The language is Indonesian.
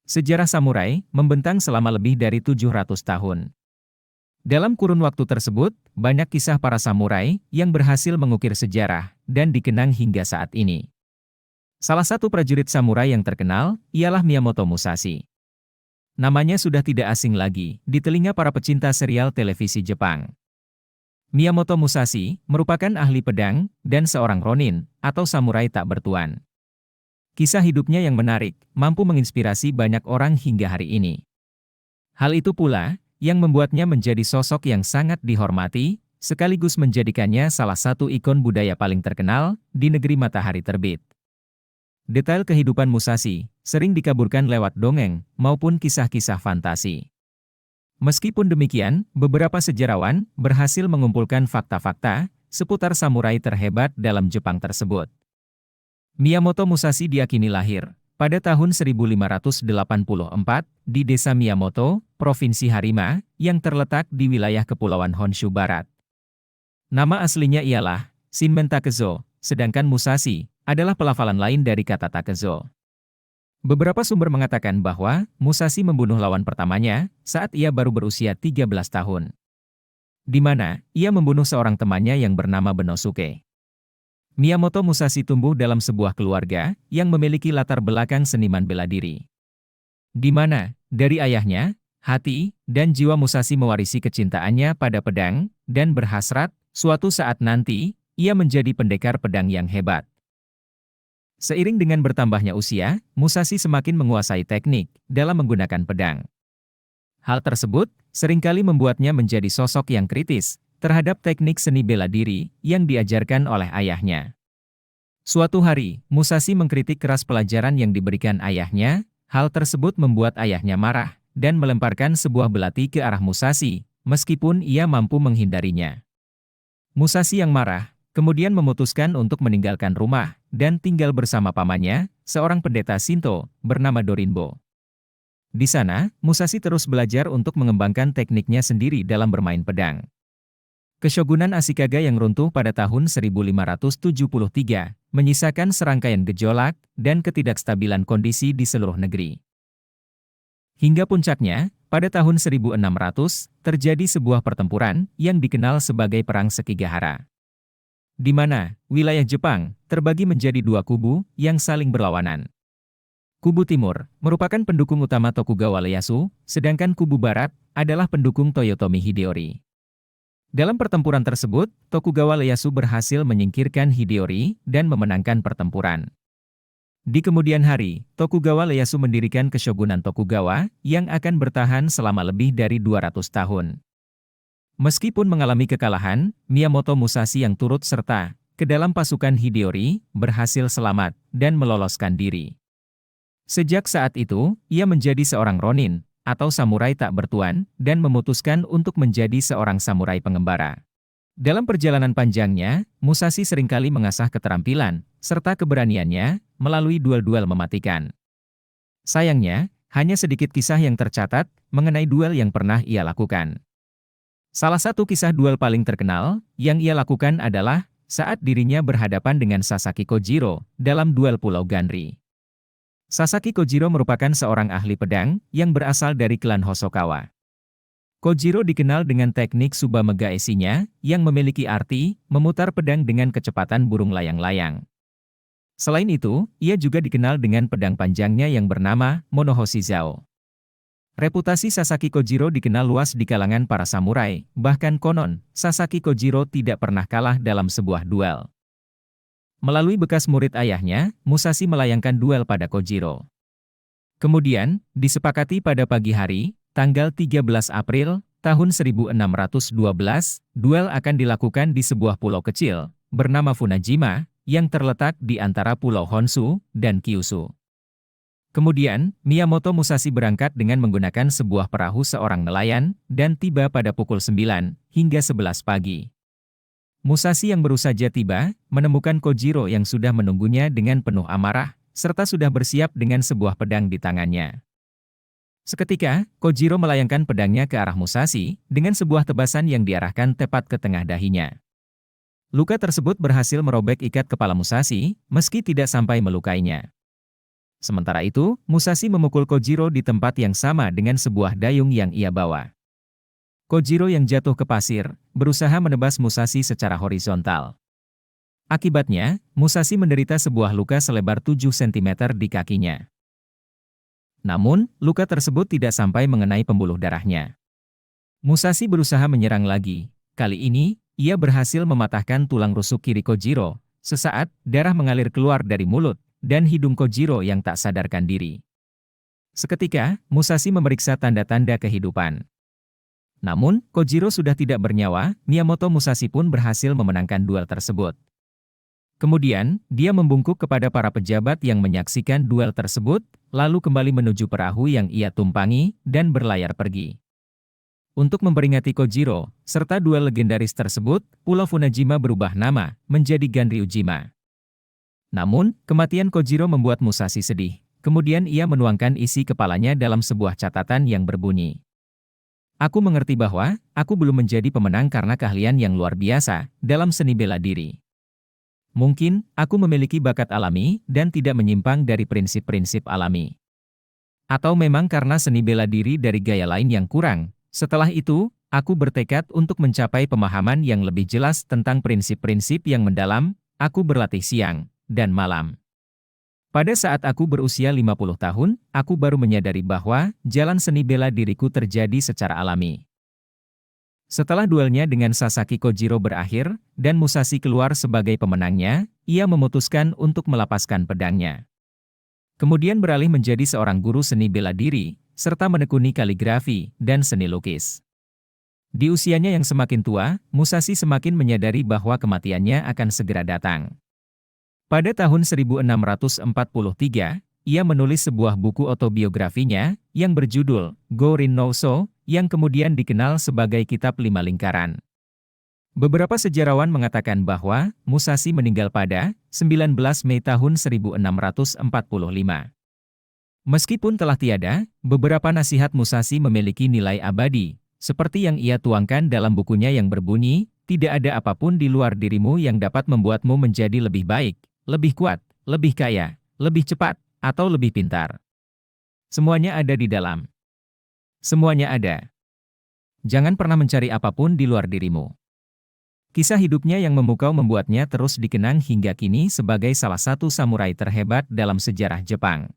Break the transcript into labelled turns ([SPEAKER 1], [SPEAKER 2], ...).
[SPEAKER 1] Sejarah samurai membentang selama lebih dari 700 tahun. Dalam kurun waktu tersebut, banyak kisah para samurai yang berhasil mengukir sejarah dan dikenang hingga saat ini. Salah satu prajurit samurai yang terkenal ialah Miyamoto Musashi. Namanya sudah tidak asing lagi di telinga para pecinta serial televisi Jepang. Miyamoto Musashi merupakan ahli pedang dan seorang ronin atau samurai tak bertuan. Kisah hidupnya yang menarik mampu menginspirasi banyak orang hingga hari ini. Hal itu pula yang membuatnya menjadi sosok yang sangat dihormati, sekaligus menjadikannya salah satu ikon budaya paling terkenal di negeri matahari terbit. Detail kehidupan Musashi sering dikaburkan lewat dongeng maupun kisah-kisah fantasi. Meskipun demikian, beberapa sejarawan berhasil mengumpulkan fakta-fakta seputar samurai terhebat dalam Jepang tersebut. Miyamoto Musashi diyakini lahir pada tahun 1584 di desa Miyamoto, Provinsi Harima, yang terletak di wilayah Kepulauan Honshu Barat. Nama aslinya ialah Shinmen Takezo, sedangkan Musashi adalah pelafalan lain dari kata Takezo. Beberapa sumber mengatakan bahwa Musashi membunuh lawan pertamanya saat ia baru berusia 13 tahun. Di mana ia membunuh seorang temannya yang bernama Benosuke. Miyamoto Musashi tumbuh dalam sebuah keluarga yang memiliki latar belakang seniman bela diri. Di mana, dari ayahnya, hati dan jiwa Musashi mewarisi kecintaannya pada pedang, dan berhasrat, suatu saat nanti, ia menjadi pendekar pedang yang hebat. Seiring dengan bertambahnya usia, Musashi semakin menguasai teknik dalam menggunakan pedang. Hal tersebut seringkali membuatnya menjadi sosok yang kritis terhadap teknik seni bela diri yang diajarkan oleh ayahnya. Suatu hari, Musashi mengkritik keras pelajaran yang diberikan ayahnya. Hal tersebut membuat ayahnya marah dan melemparkan sebuah belati ke arah Musashi, meskipun ia mampu menghindarinya. Musashi yang marah kemudian memutuskan untuk meninggalkan rumah dan tinggal bersama pamannya, seorang pendeta Shinto bernama Dorinbo. Di sana, Musashi terus belajar untuk mengembangkan tekniknya sendiri dalam bermain pedang. Keshogunan Ashikaga yang runtuh pada tahun 1573 menyisakan serangkaian gejolak dan ketidakstabilan kondisi di seluruh negeri. Hingga puncaknya, pada tahun 1600, terjadi sebuah pertempuran yang dikenal sebagai Perang Sekigahara. Di mana wilayah Jepang terbagi menjadi dua kubu yang saling berlawanan. Kubu timur merupakan pendukung utama Tokugawa Ieyasu, sedangkan kubu barat adalah pendukung Toyotomi Hideyori. Dalam pertempuran tersebut, Tokugawa Ieyasu berhasil menyingkirkan Hideyori dan memenangkan pertempuran. Di kemudian hari, Tokugawa Ieyasu mendirikan Keshogunan Tokugawa yang akan bertahan selama lebih dari 200 tahun. Meskipun mengalami kekalahan, Miyamoto Musashi yang turut serta ke dalam pasukan Hideyori berhasil selamat dan meloloskan diri. Sejak saat itu, ia menjadi seorang ronin atau samurai tak bertuan, dan memutuskan untuk menjadi seorang samurai pengembara. Dalam perjalanan panjangnya, Musashi seringkali mengasah keterampilan, serta keberaniannya, melalui duel-duel mematikan. Sayangnya, hanya sedikit kisah yang tercatat, mengenai duel yang pernah ia lakukan. Salah satu kisah duel paling terkenal, yang ia lakukan adalah, saat dirinya berhadapan dengan Sasaki Kojiro, dalam duel Pulau Ganri. Sasaki Kojiro merupakan seorang ahli pedang yang berasal dari klan Hosokawa. Kojiro dikenal dengan teknik Subamega Esinya yang memiliki arti memutar pedang dengan kecepatan burung layang-layang. Selain itu, ia juga dikenal dengan pedang panjangnya yang bernama Monohoshi Zao. Reputasi Sasaki Kojiro dikenal luas di kalangan para samurai, bahkan konon, Sasaki Kojiro tidak pernah kalah dalam sebuah duel. Melalui bekas murid ayahnya, Musashi melayangkan duel pada Kojiro. Kemudian, disepakati pada pagi hari, tanggal 13 April, tahun 1612, duel akan dilakukan di sebuah pulau kecil, bernama Funajima, yang terletak di antara Pulau Honshu dan Kyushu. Kemudian, Miyamoto Musashi berangkat dengan menggunakan sebuah perahu seorang nelayan, dan tiba pada pukul 9 hingga 11 pagi. Musashi yang baru saja tiba, menemukan Kojiro yang sudah menunggunya dengan penuh amarah, serta sudah bersiap dengan sebuah pedang di tangannya. Seketika, Kojiro melayangkan pedangnya ke arah Musashi, dengan sebuah tebasan yang diarahkan tepat ke tengah dahinya. Luka tersebut berhasil merobek ikat kepala Musashi, meski tidak sampai melukainya. Sementara itu, Musashi memukul Kojiro di tempat yang sama dengan sebuah dayung yang ia bawa. Kojiro yang jatuh ke pasir, berusaha menebas Musashi secara horizontal. Akibatnya, Musashi menderita sebuah luka selebar 7 cm di kakinya. Namun, luka tersebut tidak sampai mengenai pembuluh darahnya. Musashi berusaha menyerang lagi. Kali ini, ia berhasil mematahkan tulang rusuk kiri Kojiro. Sesaat, darah mengalir keluar dari mulut dan hidung Kojiro yang tak sadarkan diri. Seketika, Musashi memeriksa tanda-tanda kehidupan. Namun, Kojiro sudah tidak bernyawa. Miyamoto Musashi pun berhasil memenangkan duel tersebut. Kemudian, dia membungkuk kepada para pejabat yang menyaksikan duel tersebut, lalu kembali menuju perahu yang ia tumpangi, dan berlayar pergi. Untuk memperingati Kojiro, serta duel legendaris tersebut, Pulau Funajima berubah nama, menjadi Ganryujima. Namun, kematian Kojiro membuat Musashi sedih. Kemudian ia menuangkan isi kepalanya dalam sebuah catatan yang berbunyi. Aku mengerti bahwa, aku belum menjadi pemenang karena keahlian yang luar biasa, dalam seni bela diri. Mungkin, aku memiliki bakat alami, dan tidak menyimpang dari prinsip-prinsip alami. Atau memang karena seni bela diri dari gaya lain yang kurang. Setelah itu, aku bertekad untuk mencapai pemahaman yang lebih jelas tentang prinsip-prinsip yang mendalam. Aku berlatih siang dan malam. Pada saat aku berusia 50 tahun, aku baru menyadari bahwa jalan seni bela diriku terjadi secara alami. Setelah duelnya dengan Sasaki Kojiro berakhir, dan Musashi keluar sebagai pemenangnya, ia memutuskan untuk melepaskan pedangnya. Kemudian beralih menjadi seorang guru seni bela diri, serta menekuni kaligrafi dan seni lukis. Di usianya yang semakin tua, Musashi semakin menyadari bahwa kematiannya akan segera datang. Pada tahun 1643, ia menulis sebuah buku autobiografinya, yang berjudul Go-Rin no Sho, yang kemudian dikenal sebagai Kitab Lima Lingkaran. Beberapa sejarawan mengatakan bahwa Musashi meninggal pada 19 Mei tahun 1645. Meskipun telah tiada, beberapa nasihat Musashi memiliki nilai abadi, seperti yang ia tuangkan dalam bukunya yang berbunyi, tidak ada apapun di luar dirimu yang dapat membuatmu menjadi lebih baik, lebih kuat, lebih kaya, lebih cepat, atau lebih pintar. Semuanya ada di dalam. Semuanya ada. Jangan pernah mencari apapun di luar dirimu. Kisah hidupnya yang memukau membuatnya terus dikenang hingga kini sebagai salah satu samurai terhebat dalam sejarah Jepang.